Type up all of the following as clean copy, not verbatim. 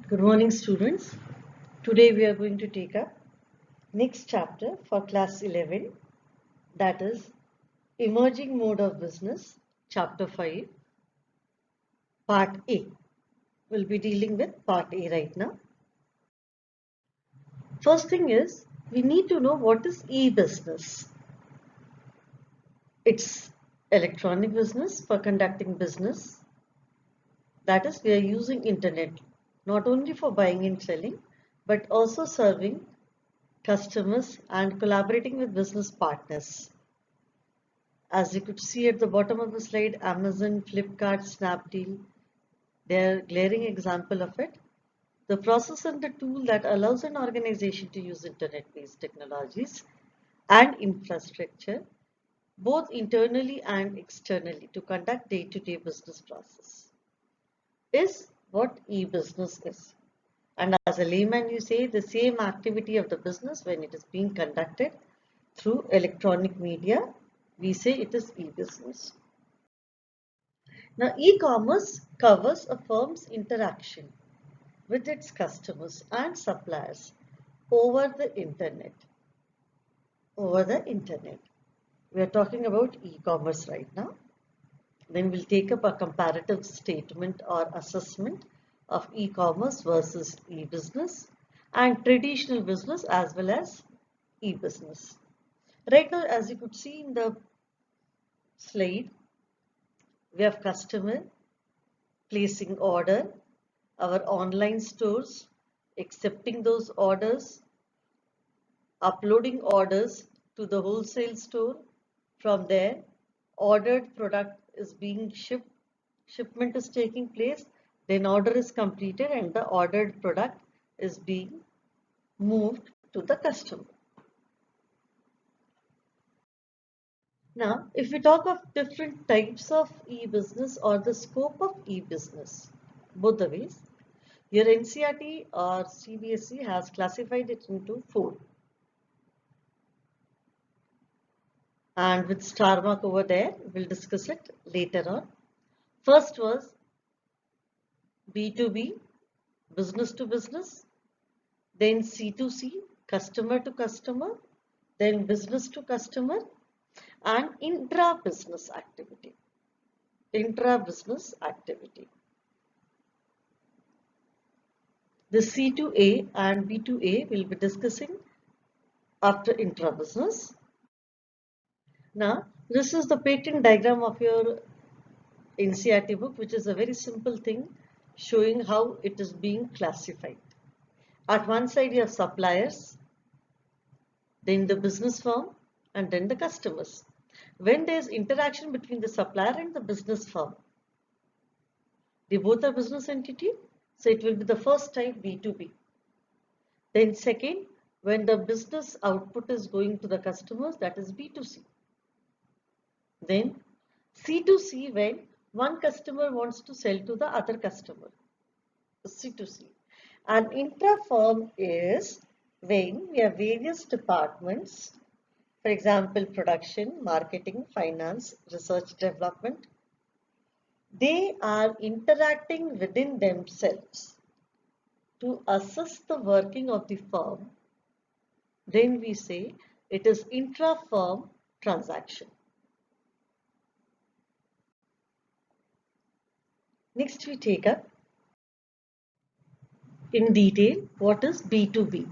Good morning, students. Today we are going to take up next chapter for class 11, that is Emerging Mode of Business, chapter 5, part A. We'll be dealing with part A right now. First thing is, we need to know what is e-business. It's electronic business for conducting business. That is, we are using internet not only for buying and selling, but also serving customers and collaborating with business partners. As you could see at the bottom of the slide, Amazon, Flipkart, Snapdeal, they are a glaring example of it. The process and the tool that allows an organization to use internet-based technologies and infrastructure, both internally and externally, to conduct day-to-day business process, is what e-business is. And as a layman, you say the same activity of the business when it is being conducted through electronic media, we say it is e-business. Now, e-commerce covers a firm's interaction with its customers and suppliers over the internet. Over the internet. We are talking about e-commerce right now. Then we'll take up a comparative statement or assessment of e-commerce versus e-business and traditional business as well as e-business. Right now, as you could see in the slide, we have customer placing order, our online stores accepting those orders, uploading orders to the wholesale store. From there, ordered product is being shipped, shipment is taking place, then order is completed and the ordered product is being moved to the customer. Now, if we talk of different types of e-business or the scope of e-business, both the ways, your NCERT or CBSE has classified it into 4. And with star mark over there, we'll discuss it later on. First was B2B, business to business, then C2C, customer to customer, then business to customer, and intra-business activity. Intra-business activity. The C2A and B2A will be discussing after intra-business. Now, this is the patent diagram of your NCERT book, which is a very simple thing showing how it is being classified. At one side you have suppliers, then the business firm, and then the customers. When there is interaction between the supplier and the business firm, they both are business entity, so it will be the first type B2B. Then second, when the business output is going to the customers, that is B2C. Then C2C, when one customer wants to sell to the other customer, C2C. And intra-firm is when we have various departments, for example, production, marketing, finance, research development. They are interacting within themselves to assess the working of the firm. Then we say it is intra-firm transaction. Next, we take up in detail what is B2B.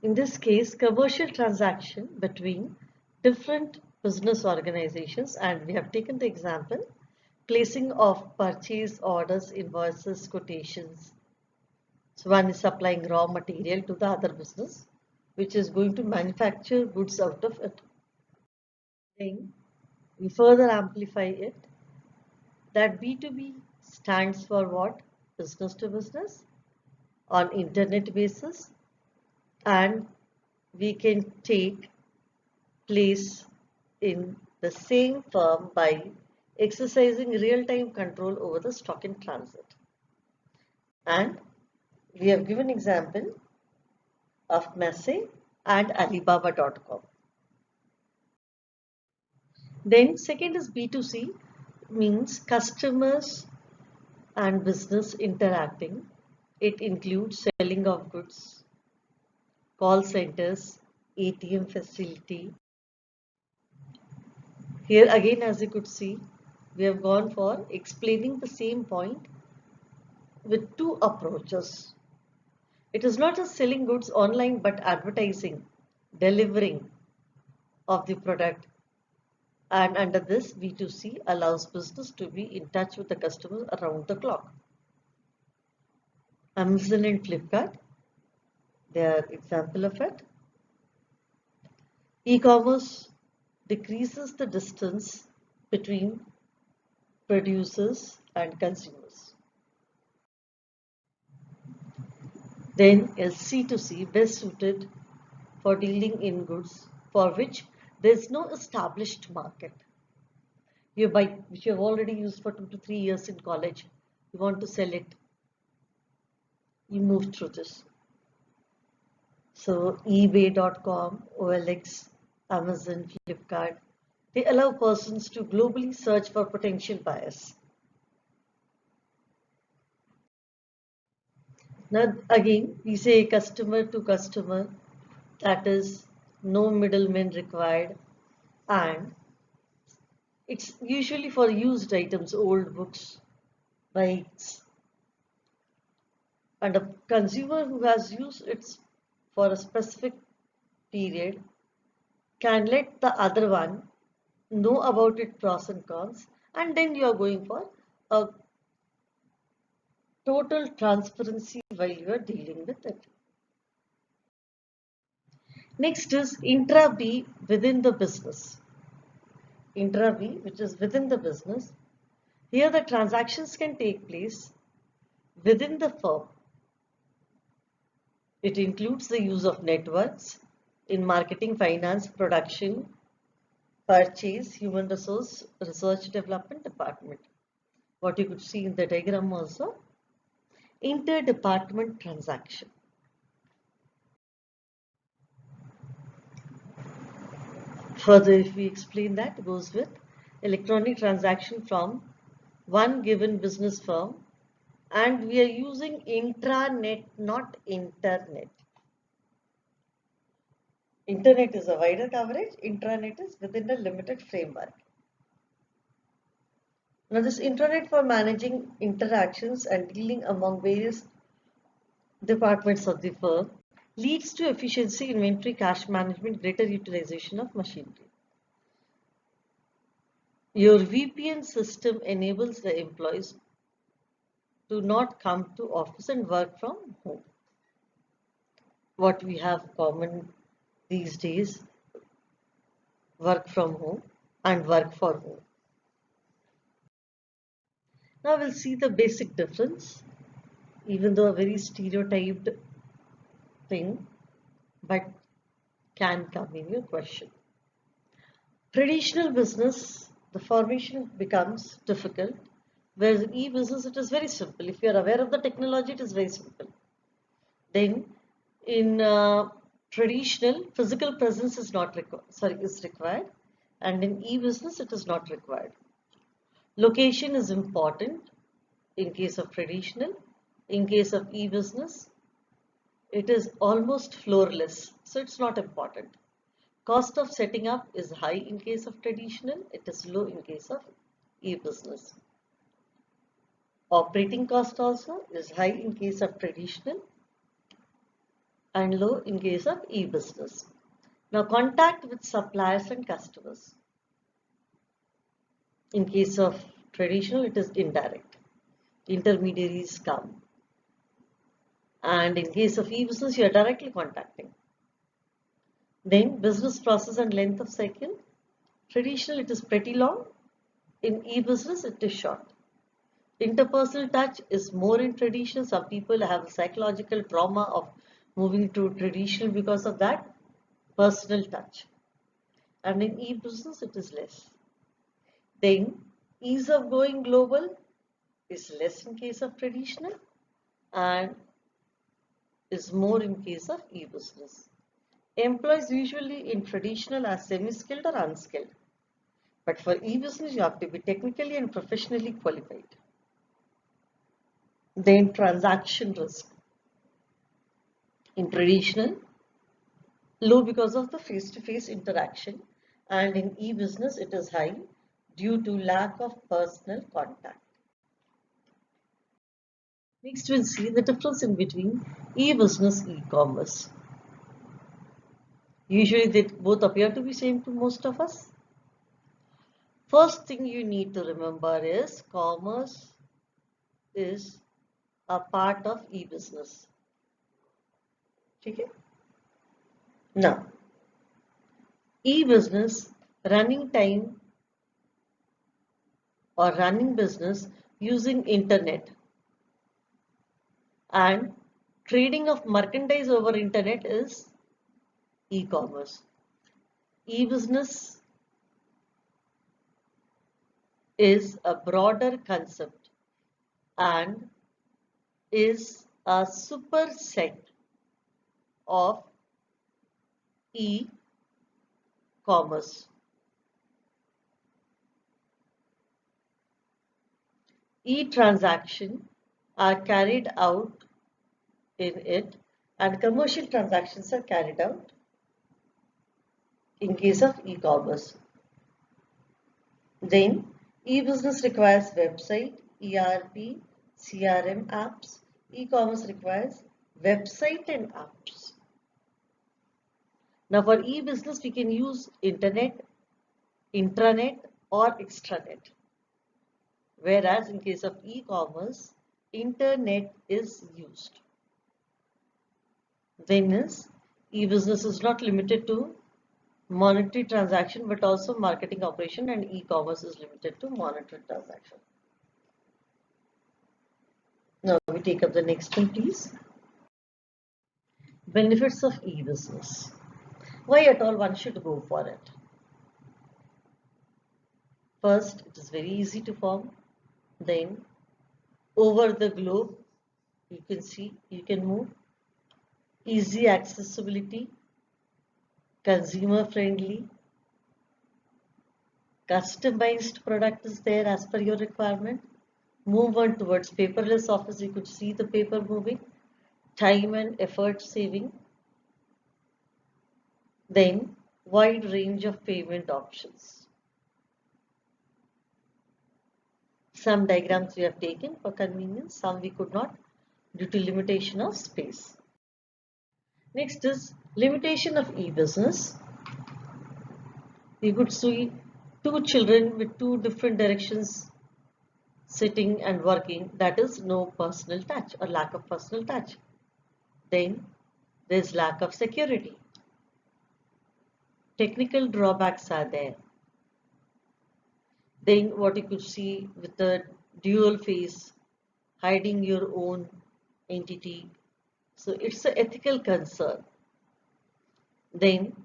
In this case, commercial transaction between different business organizations, and we have taken the example placing of purchase orders, invoices, quotations. So one is supplying raw material to the other business, which is going to manufacture goods out of it. Then we further amplify it that B2B stands for what? Business to business on internet basis, and we can take place in the same firm by exercising real-time control over the stock in transit. And we have given example of Massey and Alibaba.com. Then second is B2C, means customers and business interacting It includes selling of goods, call centers, ATM facility. Here again, as you could see, we have gone for explaining the same point with two approaches. It is not just selling goods online, but advertising, delivering of the product. And under this, B2C allows business to be in touch with the customers around the clock. Amazon and Flipkart, they are example of it. E-commerce decreases the distance between producers and consumers. Then is C2C, best suited for dealing in goods for which there is no established market. You buy, which you have already used for 2 to 3 years in college, you want to sell it, you move through this. So eBay.com, OLX, Amazon, Flipkart, they allow persons to globally search for potential buyers. Now again, we say customer to customer, that is no middlemen required, and it's usually for used items, old books, bikes, and a consumer who has used it for a specific period can let the other one know about its pros and cons, and then you are going for a total transparency while you are dealing with it. Next is Intra-B within the business. Intra-B, which is within the business. Here the transactions can take place within the firm. It includes the use of networks in marketing, finance, production, purchase, human resource, research development department. What you could see in the diagram also, inter-department transaction. Further, if we explain that, goes with electronic transaction from one given business firm, and we are using intranet, not internet. Internet is a wider coverage, intranet is within a limited framework. Now this intranet for managing interactions and dealing among various departments of the firm leads to efficiency, inventory, cash management, greater utilization of machinery. Your VPN system enables the employees to not come to office and work from home. What we have common these days, work from home and work for home. Now we'll see the basic difference, even though a very stereotyped thing, but can come in your question. Traditional business, the formation becomes difficult, whereas in e-business it is very simple. If you are aware of the technology, it is very simple. Then in traditional, physical presence is not required, and in e-business it is not required. Location is important in case of traditional. In case of e-business, it is almost floorless, so it's not important. Cost of setting up is high in case of traditional, it is low in case of e-business. Operating cost also is high in case of traditional and low in case of e-business. Now contact with suppliers and customers. In case of traditional, it is indirect. Intermediaries come. And in case of e-business, you are directly contacting. Then business process and length of cycle. Traditional, it is pretty long. In e-business, it is short. Interpersonal touch is more in traditional. Some people have a psychological trauma of moving to traditional because of that personal touch. And in e-business, it is less. Then ease of going global is less in case of traditional and is more in case of e-business. Employees usually in traditional are semi-skilled or unskilled. But for e-business, you have to be technically and professionally qualified. Then transaction risk. In traditional, low because of the face-to-face interaction, and in e-business it is high due to lack of personal contact. Next we'll see the difference in between e-business, e-commerce. Usually they both appear to be same to most of us. First thing you need to remember is commerce is a part of e-business. Okay? Now, e-business, running time or running business using internet and trading of merchandise over internet is e-commerce. E-business is a broader concept and is a superset of e-commerce. E-transaction are carried out in it and commercial transactions are carried out in case of e-commerce. Then e-business requires website, ERP, CRM apps. E-commerce requires website and apps. Now for e-business we can use internet, intranet or extranet. Whereas in case of e-commerce, internet is used. Then is e-business is not limited to monetary transaction but also marketing operation, and e-commerce is limited to monetary transaction. Now we take up the next one, please. Benefits of e-business. Why at all one should go for it? First, it is very easy to form. Then over the globe you can see, you can move. Easy accessibility, consumer friendly, customized product is there as per your requirement. Move on towards paperless office, you could see the paper moving, time and effort saving. Then wide range of payment options. Some diagrams we have taken for convenience, some we could not due to limitation of space. Next is limitation of e-business. You could see two children with two different directions sitting and working, that is no personal touch or lack of personal touch. Then there is lack of security. Technical drawbacks are there. Then what you could see with the dual face, hiding your own entity. So it's an ethical concern. Then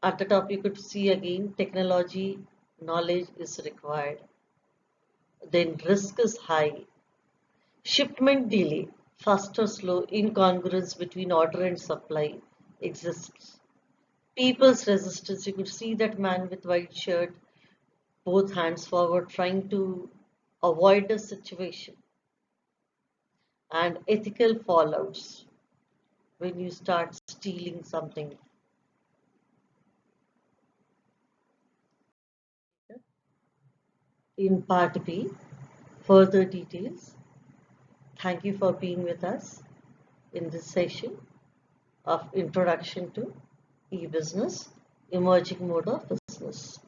at the top you could see again technology knowledge is required. Then risk is high. Shipment delay, fast or slow, incongruence between order and supply exists. People's resistance, you could see that man with white shirt, both hands forward, trying to avoid the situation. And ethical fallouts, when you start stealing something. In part B, further details. Thank you for being with us in this session of Introduction to E-Business, Emerging Mode of Business.